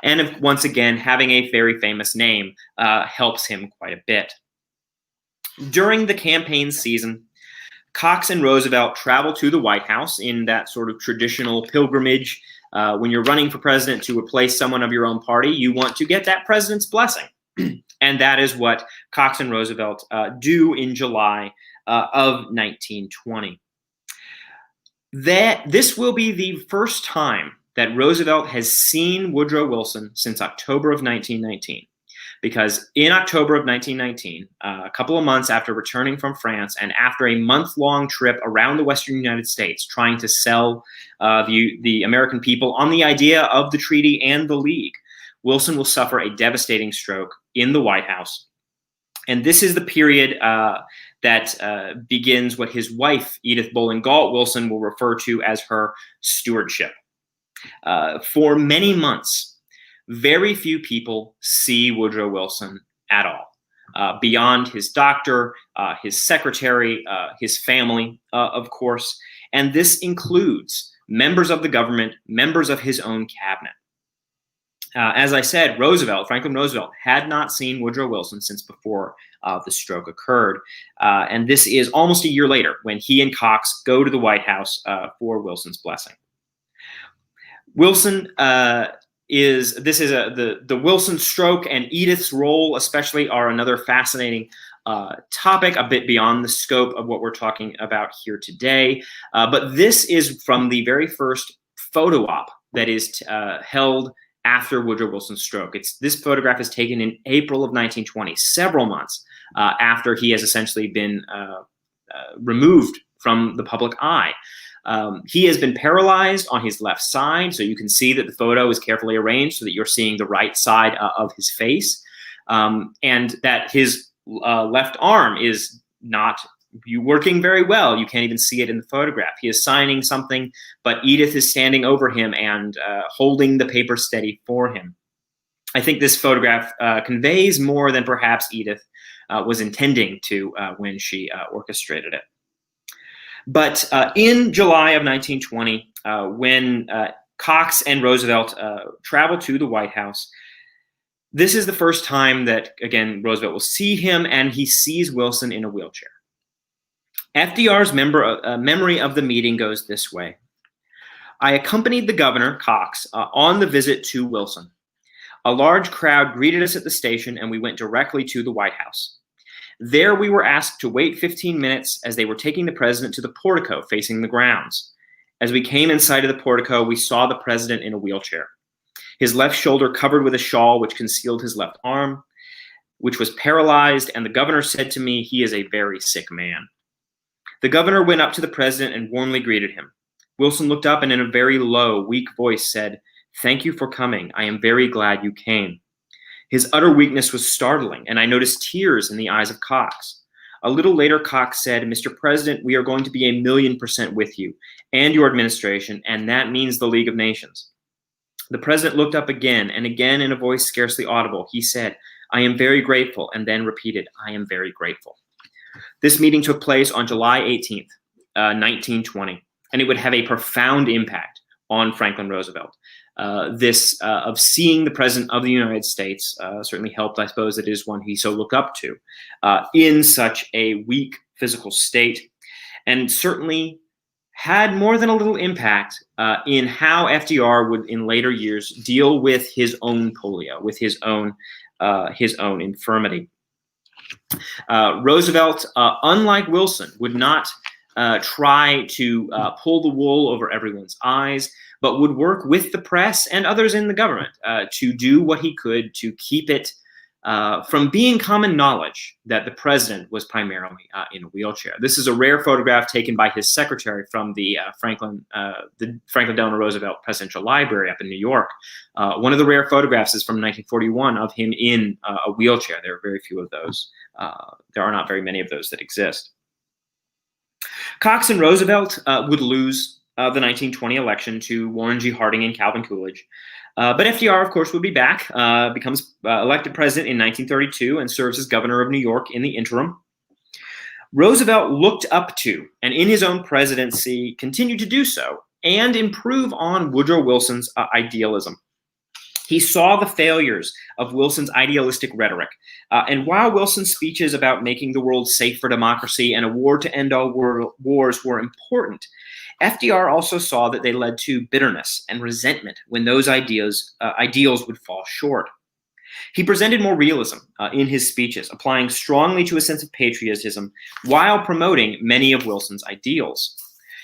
And once again, having a very famous name helps him quite a bit. During the campaign season, Cox and Roosevelt travel to the White House in that sort of traditional pilgrimage. When you're running for president to replace someone of your own party, you want to get that president's blessing. And that is what Cox and Roosevelt do in July of 1920. This will be the first time that Roosevelt has seen Woodrow Wilson since October of 1919. Because in October of 1919, a couple of months after returning from France and after a month-long trip around the Western United States trying to sell the American people on the idea of the treaty and the League, Wilson will suffer a devastating stroke in the White House. And this is the period that begins what his wife, Edith Bowling Galt Wilson, will refer to as her stewardship. For many months, very few people see Woodrow Wilson at all, beyond his doctor, his secretary, his family, of course. And this includes members of the government, members of his own cabinet. As I said, Franklin Roosevelt, had not seen Woodrow Wilson since before the stroke occurred. And this is almost a year later when he and Cox go to the White House for Wilson's blessing. Wilson the Wilson stroke and Edith's role especially are another fascinating topic, a bit beyond the scope of what we're talking about here today. But this is from the very first photo op that is held after Woodrow Wilson's stroke. This photograph is taken in April of 1920, several months after he has essentially been removed from the public eye. He has been paralyzed on his left side, so you can see that the photo is carefully arranged so that you're seeing the right side of his face, and that his left arm is not working very well. You can't even see it in the photograph. He is signing something, but Edith is standing over him and holding the paper steady for him. I think this photograph conveys more than perhaps Edith was intending to when she orchestrated it. But in July of 1920, when Cox and Roosevelt traveled to the White House, this is the first time that, again, Roosevelt will see him, and he sees Wilson in a wheelchair. FDR's memory of the meeting goes this way. I accompanied the governor, Cox, on the visit to Wilson. A large crowd greeted us at the station, and we went directly to the White House. There we were asked to wait 15 minutes as they were taking the president to the portico facing the grounds. As we came in sight of the portico, we saw the president in a wheelchair. His left shoulder covered with a shawl which concealed his left arm, which was paralyzed, and the governor said to me, "He is a very sick man." The governor went up to the president and warmly greeted him. Wilson looked up and in a very low, weak voice said, "Thank you for coming. I am very glad you came." His utter weakness was startling, and I noticed tears in the eyes of Cox. A little later, Cox said, "Mr. President, we are going to be 1,000,000% with you and your administration, and that means the League of Nations." The president looked up again and again in a voice scarcely audible. He said, "I am very grateful," and then repeated, "I am very grateful." This meeting took place on July 18th, 1920, and it would have a profound impact on Franklin Roosevelt. This of seeing the President of the United States certainly helped, I suppose, that it is one he so looked up to in such a weak physical state, and certainly had more than a little impact in how FDR would in later years deal with his own polio, with his own infirmity. Roosevelt, unlike Wilson, would not try to pull the wool over everyone's eyes, but would work with the press and others in the government to do what he could to keep it from being common knowledge that the president was primarily in a wheelchair. This is a rare photograph taken by his secretary from the Franklin Delano Roosevelt Presidential Library up in New York. One of the rare photographs is from 1941 of him in a wheelchair. There are very few of those. There are not very many of those that exist. Cox and Roosevelt would lose the 1920 election to Warren G. Harding and Calvin Coolidge. But FDR, of course, would be back, becomes elected president in 1932 and serves as governor of New York in the interim. Roosevelt looked up to, and in his own presidency continued to do so, and improve on Woodrow Wilson's idealism. He saw the failures of Wilson's idealistic rhetoric. And while Wilson's speeches about making the world safe for democracy and a war to end all wars were important, FDR also saw that they led to bitterness and resentment when those ideals would fall short. He presented more realism in his speeches, applying strongly to a sense of patriotism while promoting many of Wilson's ideals.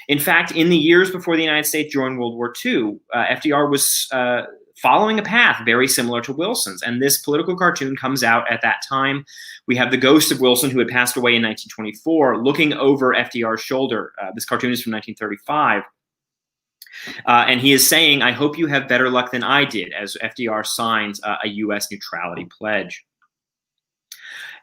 In fact, in the years before the United States joined World War II, FDR was following a path very similar to Wilson's, and this political cartoon comes out at that time. We have the ghost of Wilson, who had passed away in 1924, looking over FDR's shoulder. This cartoon is from 1935. And he is saying, "I hope you have better luck than I did," as FDR signs a U.S. neutrality pledge.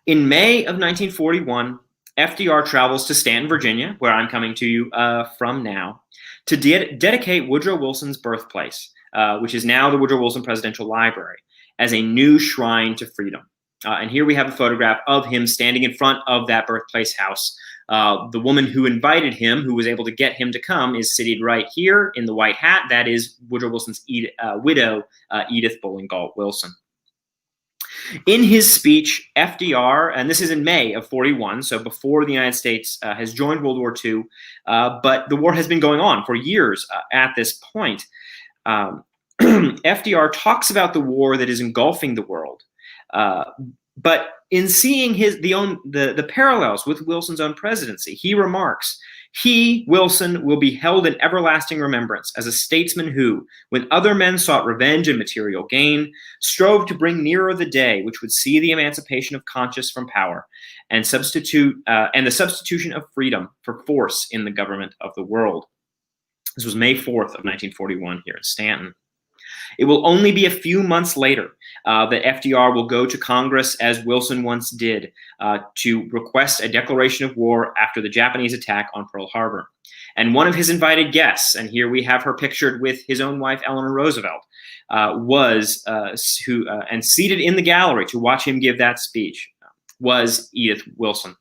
In May of 1941, FDR travels to Stanton, Virginia, where I'm coming to you from now, to dedicate Woodrow Wilson's birthplace, which is now the Woodrow Wilson Presidential Library, as a new shrine to freedom. And here we have a photograph of him standing in front of that birthplace house. The woman who invited him, who was able to get him to come, is seated right here in the white hat. That is Woodrow Wilson's widow, Edith Bowling Galt Wilson. In his speech, FDR, and this is in May of 41, so before the United States has joined World War II, but the war has been going on for years at this point. FDR talks about the war that is engulfing the world, but in seeing the parallels with Wilson's own presidency, he remarks, "He, Wilson, will be held in everlasting remembrance as a statesman who, when other men sought revenge and material gain, strove to bring nearer the day which would see the emancipation of conscience from power and the substitution of freedom for force in the government of the world." This was May 4th of 1941 here in Stanton. It will only be a few months later that FDR will go to Congress, as Wilson once did, to request a declaration of war after the Japanese attack on Pearl Harbor. And one of his invited guests, and here we have her pictured with his own wife, Eleanor Roosevelt, and seated in the gallery to watch him give that speech, was Edith Wilson.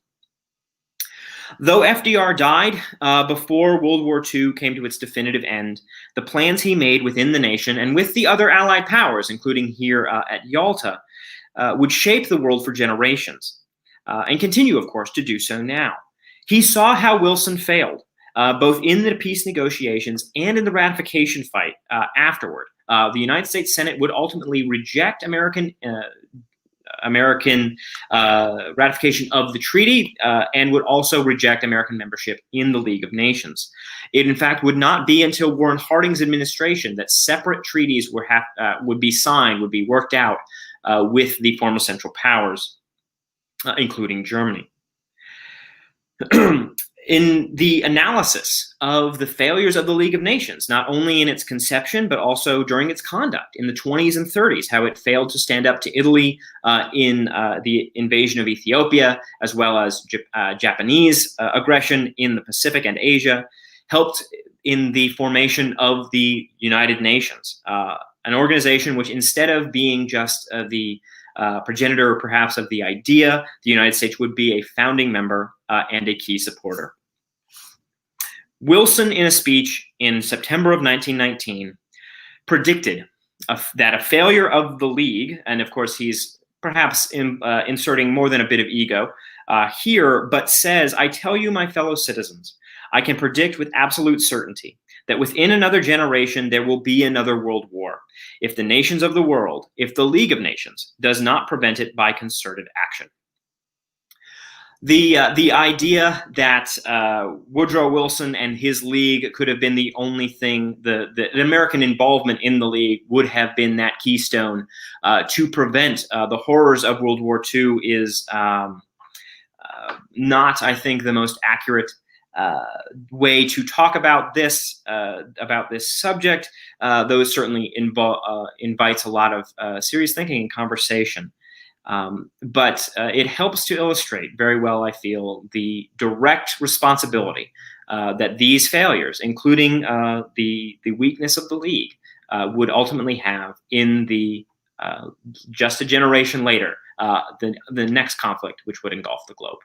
Though FDR died before World War II came to its definitive end, the plans he made within the nation and with the other Allied powers, including here at Yalta, would shape the world for generations, and continue, of course, to do so now. He saw how Wilson failed, both in the peace negotiations and in the ratification fight afterward. The United States Senate would ultimately reject American ratification of the treaty and would also reject American membership in the League of Nations. It, in fact, would not be until Warren Harding's administration that separate treaties would be signed, would be worked out with the former Central Powers, including Germany. In the analysis of the failures of the League of Nations, not only in its conception, but also during its conduct in the 20s and 30s, how it failed to stand up to Italy in the invasion of Ethiopia, as well as Japanese aggression in the Pacific and Asia, helped in the formation of the United Nations, an organization which, instead of being just the progenitor, perhaps, of the idea, the United States would be a founding member and a key supporter. Wilson, in a speech in September of 1919, predicted that a failure of the League, and of course he's perhaps inserting more than a bit of ego here, but says, "I tell you, my fellow citizens, I can predict with absolute certainty that within another generation there will be another world war, if the nations of the world, if the League of Nations, does not prevent it by concerted action." The idea that Woodrow Wilson and his League could have been the only thing, the American involvement in the League would have been that keystone to prevent the horrors of World War II is not, I think, the most accurate way to talk about this subject, though it certainly invites a lot of serious thinking and conversation. But it helps to illustrate very well, I feel, the direct responsibility that these failures, including the weakness of the League, would ultimately have in the just a generation later, the next conflict, which would engulf the globe.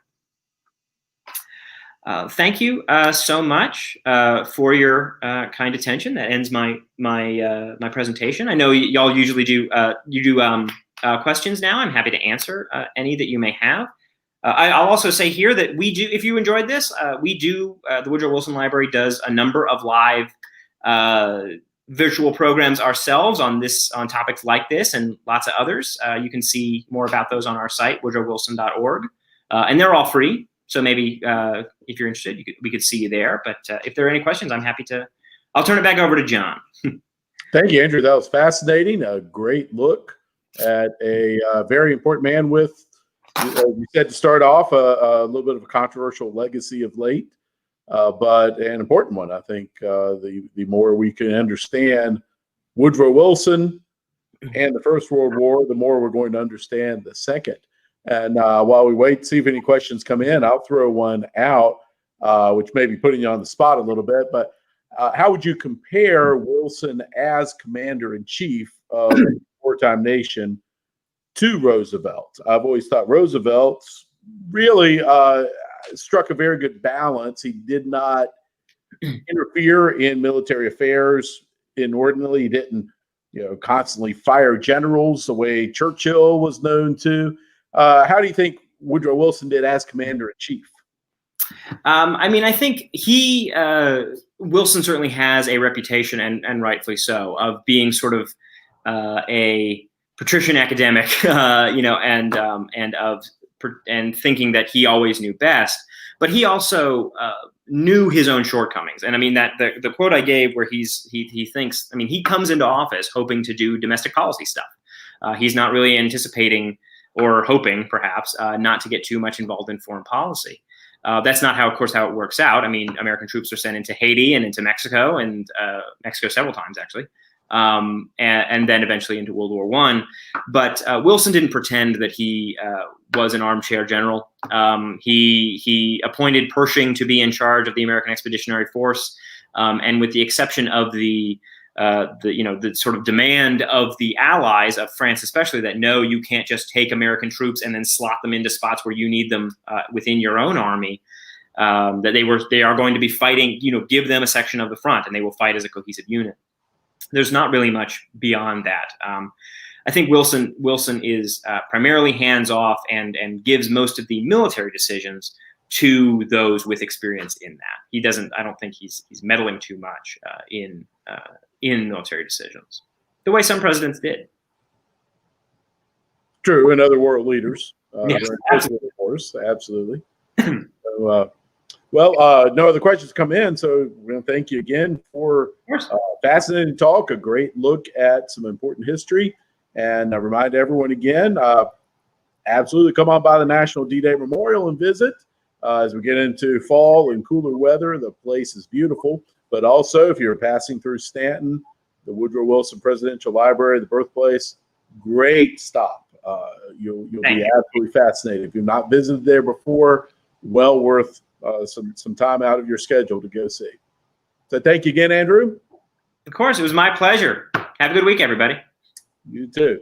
Thank you so much for your kind attention. That ends my presentation. I know y'all usually do questions now. I'm happy to answer any that you may have. I'll also say here that we do, if you enjoyed this, the Woodrow Wilson Library does a number of live virtual programs ourselves on topics like this and lots of others. You can see more about those on our site, woodrowwilson.org, and they're all free. So maybe if you're interested, we could see you there. But if there are any questions, I'm happy to. I'll turn it back over to John. Thank you, Andrew. That was fascinating. A great look at a very important man with, as you said to start off, a little bit of a controversial legacy of late, but an important one. I think the more we can understand Woodrow Wilson and the First World War, the more we're going to understand the Second. And while we wait to see if any questions come in, I'll throw one out, which may be putting you on the spot a little bit. But how would you compare Wilson as commander-in-chief of a wartime nation to Roosevelt? I've always thought Roosevelt really struck a very good balance. He did not interfere in military affairs inordinately. He didn't, constantly fire generals the way Churchill was known to. How do you think Woodrow Wilson did as commander-in-chief? I think Wilson certainly has a reputation, and rightfully so, of being sort of a patrician academic, and thinking that he always knew best. But he also knew his own shortcomings. And I mean that the quote I gave, where he thinks, he comes into office hoping to do domestic policy stuff. He's not really anticipating or hoping, perhaps, not to get too much involved in foreign policy. That's not how it works out. American troops are sent into Haiti and into Mexico, and Mexico several times, actually. and then eventually into World War I. But Wilson didn't pretend that he was an armchair general. He appointed Pershing to be in charge of the American Expeditionary Force, and with the exception of the sort of demand of the allies, of France especially, that no, you can't just take American troops and then slot them into spots where you need them within your own army. That they are going to be fighting, give them a section of the front and they will fight as a cohesive unit. There's not really much beyond that. I think Wilson is primarily hands-off and gives most of the military decisions to those with experience in that. He doesn't. I don't think he's meddling too much in military decisions, the way some presidents did. True, and other world leaders. Yes, absolutely. Of course, absolutely. So, no other questions come in, so we're going to thank you again for fascinating talk, a great look at some important history, and I remind everyone again, absolutely come on by the National D-Day Memorial and visit. As we get into fall and cooler weather, the place is beautiful, but also if you're passing through Stanton, the Woodrow Wilson Presidential Library, the birthplace, great stop. You'll be absolutely fascinated. If you've not visited there before, well worth some time out of your schedule to go see. So thank you again, Andrew. Of course, it was my pleasure. Have a good week, everybody. You too.